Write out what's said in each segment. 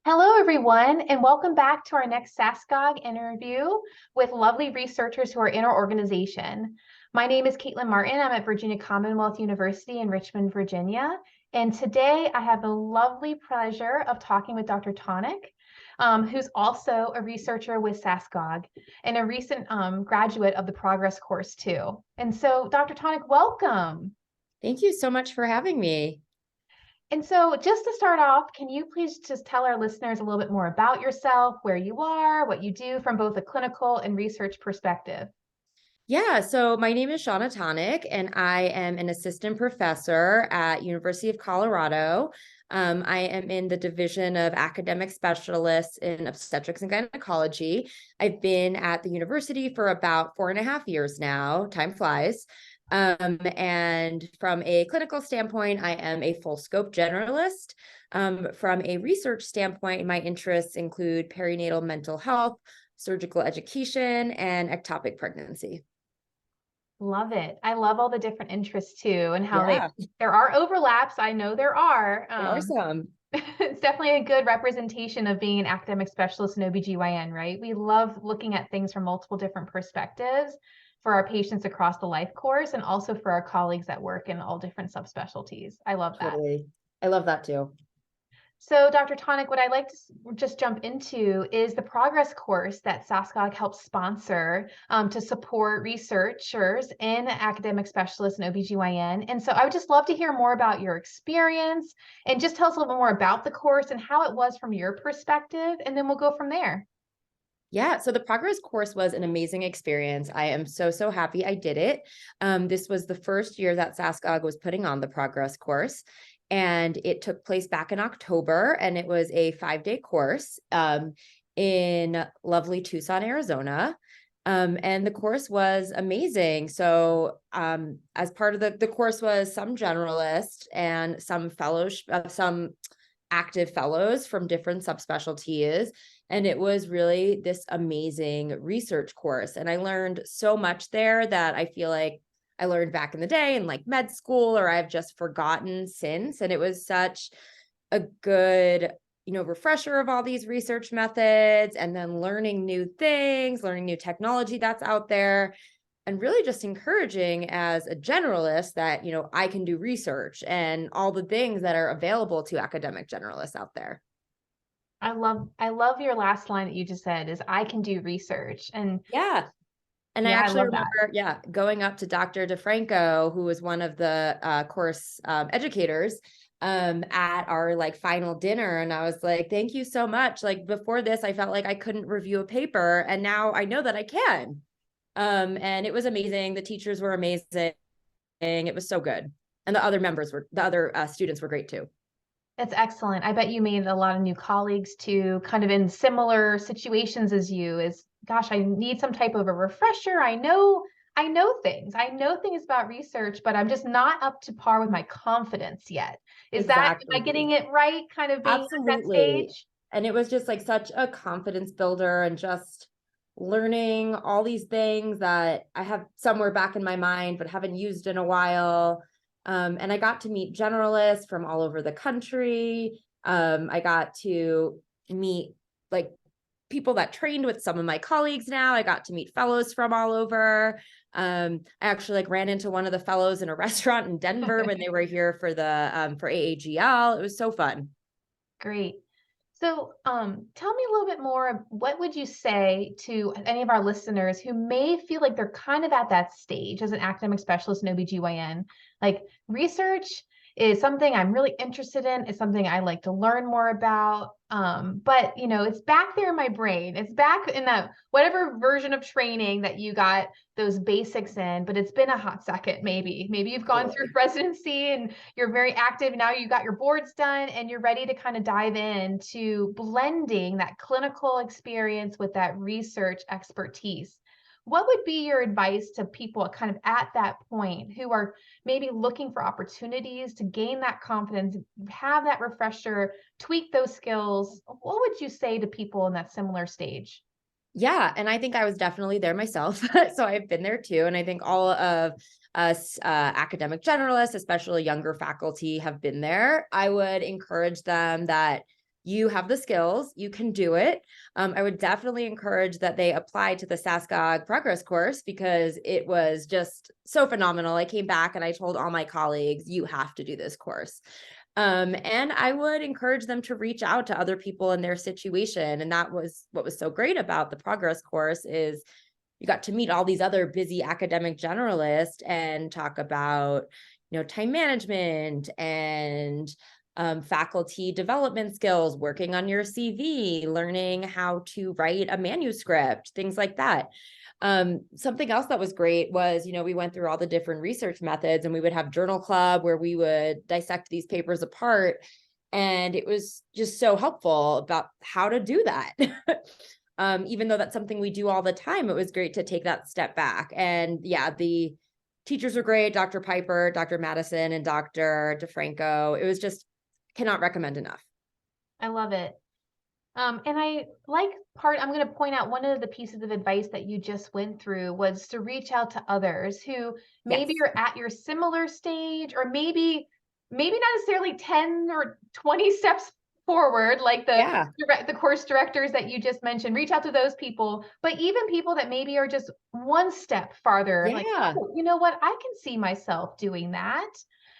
Hello, everyone, and welcome back to our next SASGOG interview with lovely researchers who are in our organization. My name is Caitlin Martin. I'm at Virginia Commonwealth University in Richmond, Virginia. And today I have the lovely pleasure of talking with Dr. Tonick, who's also a researcher with SASGOG and a recent graduate of the Progress course too. And so, Dr. Tonick, welcome. Thank you so much for having me. And so just to start off, can you please just tell our listeners a little bit more about yourself, where you are, what you do from both a clinical and research perspective? Yeah, so my name is Shawna Tonick, and I am an assistant professor at University of Colorado. I am in the Division of Academic Specialists in Obstetrics and Gynecology. I've been at the university for about 4.5 years now. Time flies. And from a clinical standpoint, I am a full scope generalist. From a research standpoint, my interests include perinatal mental health, surgical education, and ectopic pregnancy. Love it. I love all the different interests too, and how Yeah, there are overlaps. I know there are. there are some. It's definitely a good representation of being an academic specialist in OBGYN, right? We love looking at things from multiple different perspectives for our patients across the life course and also for our colleagues that work in all different subspecialties. I love that. Totally. I love that too. So, Dr. Tonick, what I'd like to just jump into is the Progress course that SASGOG helps sponsor to support researchers and academic specialists in OBGYN. And so I would just love to hear more about your experience and just tell us a little bit more about the course and how it was from your perspective, and then we'll go from there. Yeah, so the Progress course was an amazing experience. I am so happy I did it. This was the first year that SASGOG was putting on the Progress course, and it took place back in October, and it was a 5-day course in lovely Tucson, Arizona. And the course was amazing. So as part of the course was some generalist and some fellowship, some active fellows from different subspecialties. And it was really this amazing research course. And I learned so much there that I feel like I learned back in the day in like med school, or I've just forgotten since. And it was such a good, refresher of all these research methods, and then learning new things, learning new technology that's out there, and really just encouraging as a generalist that, I can do research and all the things that are available to academic generalists out there. I love your last line that you just said is I can do research. And Yeah. And I yeah, I actually love that. remember, going up to Dr. DeFranco, who was one of the course educators at our like final dinner. And I was like, thank you so much. Like before this, I felt like I couldn't review a paper, and now I know that I can. And it was amazing. The teachers were amazing. It was so good. And the other students were great too. That's excellent. I bet you made a lot of new colleagues too, kind of in similar situations as you. Is gosh, I need some type of a refresher. I know things. I know things about research, but I'm just not up to par with my confidence yet. Am I getting Exactly. it right? Kind of being at that Absolutely. stage? And it was just like such a confidence builder, and just learning all these things that I have somewhere back in my mind, but haven't used in a while. And I got to meet generalists from all over the country. I got to meet like people that trained with some of my colleagues now. I got to meet fellows from all over. I actually like ran into one of the fellows in a restaurant in Denver when they were here for for AAGL. It was so fun. Great. So, tell me a little bit more. What would you say to any of our listeners who may feel like they're kind of at that stage as an academic specialist in OBGYN? Like, research is something I'm really interested in. It's something I like to learn more about. But it's back there in my brain. It's back in that whatever version of training that you got those basics in, but it's been a hot second, maybe. Maybe you've gone through Totally. residency and you're very active. Now you got your boards done and you're ready to kind of dive into blending that clinical experience with that research expertise. What would be your advice to people kind of at that point who are maybe looking for opportunities to gain that confidence, have that refresher, tweak those skills? What would you say to people in that similar stage? Yeah, and I think I was definitely there myself. So I've been there too. And I think all of us academic generalists, especially younger faculty, have been there. I would encourage them that, you have the skills, you can do it. I would definitely encourage that they apply to the SASGOG progress course because it was just so phenomenal. I came back and I told all my colleagues, you have to do this course. And I would encourage them to reach out to other people in their situation. And that was what was so great about the progress course is you got to meet all these other busy academic generalists and talk about, time management and faculty development skills, working on your CV, learning how to write a manuscript, things like that. Something else that was great was, we went through all the different research methods and we would have journal club where we would dissect these papers apart. And it was just so helpful about how to do that. Even though that's something we do all the time, it was great to take that step back. And yeah, the teachers were great. Dr. Piper, Dr. Madison, and Dr. DeFranco. It was just, cannot recommend enough. I love it. And I'm going to point out one of the pieces of advice that you just went through was to reach out to others who maybe Yes. are at your similar stage, or maybe not necessarily 10 or 20 steps forward, like Yeah. the course directors that you just mentioned. Reach out to those people, but even people that maybe are just one step farther, like, Yeah. oh, you know what? I can see myself doing that.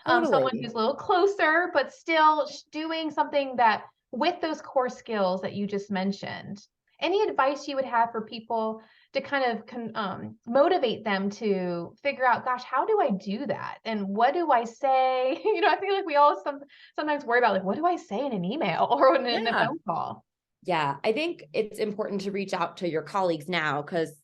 Someone Totally. who's a little closer, but still doing something that with those core skills that you just mentioned. Any advice you would have for people to kind of motivate them to figure out, gosh, how do I do that? And what do I say? I feel like we all sometimes worry about, like, what do I say in an email or in a Yeah. phone call? Yeah. I think it's important to reach out to your colleagues now because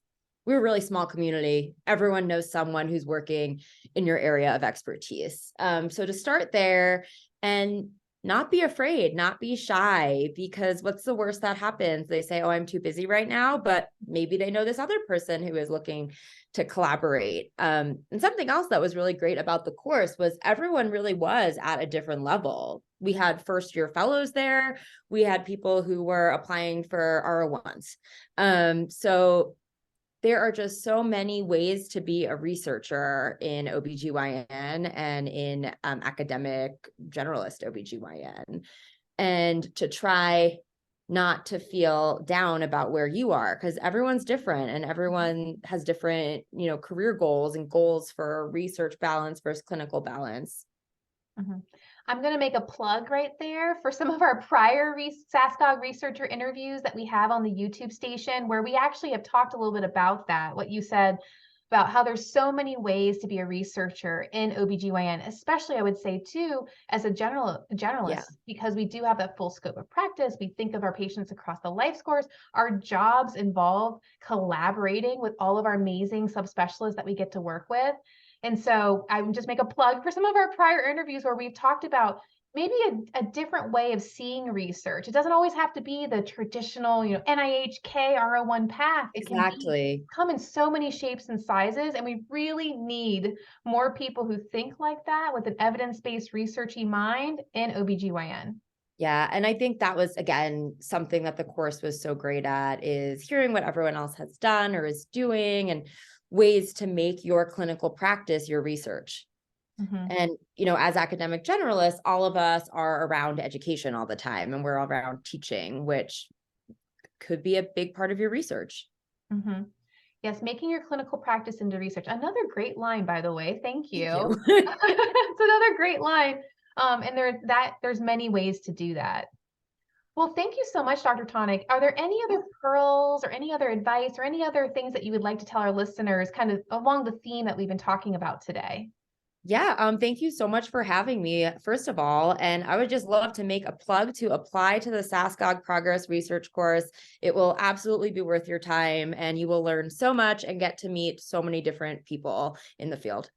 we're a really small community. Everyone knows someone who's working in your area of expertise. So to start there and not be afraid, not be shy, because what's the worst that happens? They say, oh, I'm too busy right now, but maybe they know this other person who is looking to collaborate. And something else that was really great about the course was everyone really was at a different level. We had first year fellows there. We had people who were applying for R01s. So there are just so many ways to be a researcher in OBGYN and in academic generalist OBGYN, and to try not to feel down about where you are because everyone's different and everyone has different, career goals and goals for research balance versus clinical balance. Mhm. I'm going to make a plug right there for some of our prior SASGOG researcher interviews that we have on the YouTube station, where we actually have talked a little bit about that, what you said about how there's so many ways to be a researcher in OBGYN, especially I would say too, as a Yeah. generalist, because we do have that full scope of practice. We think of our patients across the life course. Our jobs involve collaborating with all of our amazing subspecialists that we get to work with. And so I would just make a plug for some of our prior interviews where we've talked about maybe a different way of seeing research. It doesn't always have to be the traditional, NIH KRO1 path. It can Exactly. come in so many shapes and sizes. And we really need more people who think like that with an evidence-based researchy mind in OBGYN. Yeah. And I think that was, again, something that the course was so great at is hearing what everyone else has done or is doing and ways to make your clinical practice your research. Mm-hmm. And, as academic generalists, all of us are around education all the time and we're around teaching, which could be a big part of your research. Mm-hmm. Yes, making your clinical practice into research. Another great line, by the way. Thank Thank you. you. It's another great line. And there's many ways to do that. Well, thank you so much, Dr. Tonick. Are there any other pearls or any other advice or any other things that you would like to tell our listeners kind of along the theme that we've been talking about today? Yeah, thank you so much for having me, first of all. And I would just love to make a plug to apply to the SASGOG Progress Research course. It will absolutely be worth your time, and you will learn so much and get to meet so many different people in the field.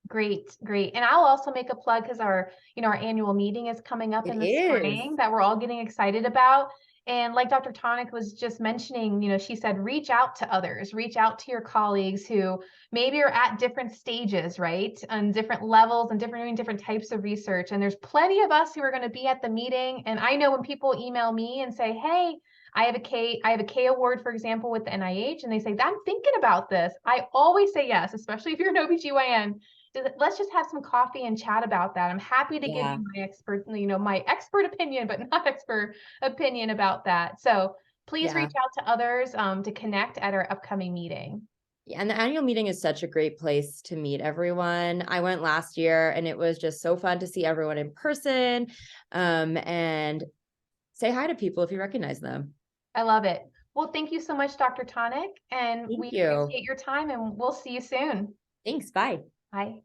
Great, great. And I'll also make a plug because our annual meeting is coming up It in the is. spring that we're all getting excited about. And like Dr. Tonick was just mentioning, she said, reach out to others, reach out to your colleagues who maybe are at different stages, right? On different levels and doing different types of research. And there's plenty of us who are going to be at the meeting. And I know when people email me and say, hey, I have a K award, for example, with the NIH, and they say, I'm thinking about this. I always say yes, especially if you're an OBGYN, let's just have some coffee and chat about that. I'm happy to give Yeah. you my expert opinion, but not expert opinion about that. So please Yeah. reach out to others to connect at our upcoming meeting. Yeah, and the annual meeting is such a great place to meet everyone. I went last year and it was just so fun to see everyone in person, and say hi to people if you recognize them. I love it. Well, thank you so much, Dr. Tonick, and Thank we you. appreciate your time, and we'll see you soon. Thanks. Bye. Bye.